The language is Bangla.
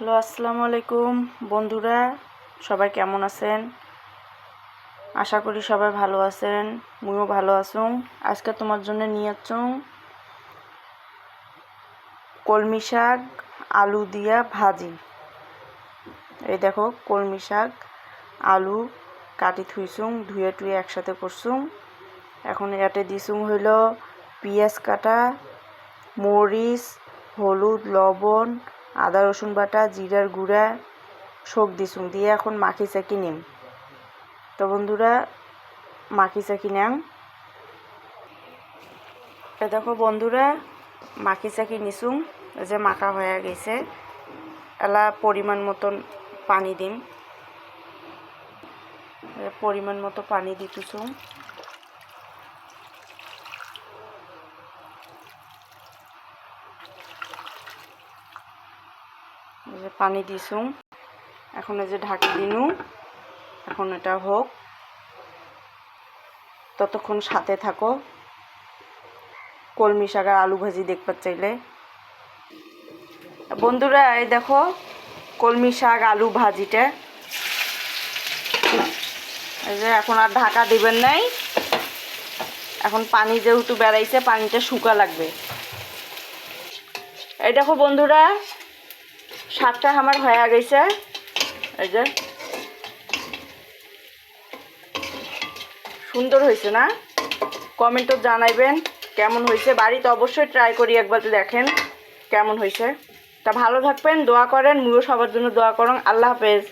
হ্যালো, আসসালামু আলাইকুম বন্ধুরা, সবাই কেমন আছেন? আশা করি সবাই ভালো আছেন। মুইও ভালো আছুম। আজকে তোমার জন্য নিয়ে আসুম কলমি শাক আলু দিয়া ভাজি। এই দেখো, কলমি শাক আলু কাটি থুইছুম, ধুয়ে টুয়ে একসাথে করছুম। এখন এতে দিছুম হইল পেঁয়াজ কাটা, মরিচ, হলুদ, লবণ, আদা রসুন বাটা, জিরার গুঁড়া সব দিছুম, দিয়ে এখন মাখি চাকি নিম। তো বন্ধুরা, মাখি চাকি নেম। দেখো বন্ধুরা, মাখি চাকি নিছুম, যে মাখা হয়ে গেছে। এলা পরিমাণ মতন পানি দিম, পরিমাণ মতো পানি দিতেছুম। পানি দিছুম, এখন এই যে ঢাকি দিনু। এখন এটা হোক, ততক্ষণ সাথে থাকো। কলমি শাক আর আলু ভাজি দেখতে চাইলে বন্ধুরা, এই দেখো কলমি শাক আলু ভাজিটা। এই যে এখন আর ঢাকা দিবেন নাই, এখন পানি যেহেতু বেড়াইছে পানিটা শুকা লাগবে। এই দেখো বন্ধুরা, শাকটা আমার হয়ে গেছে। এই যে সুন্দর হয়েছে না? কমেন্টও জানাইবেন কেমন হয়েছে। বাড়িতে অবশ্যই ট্রাই করি একবার, দেখেন কেমন হয়েছে। তা ভালো থাকবেন, দোয়া করেন, মুইও সবার জন্য দোয়া করেন। আল্লাহ হাফেজ।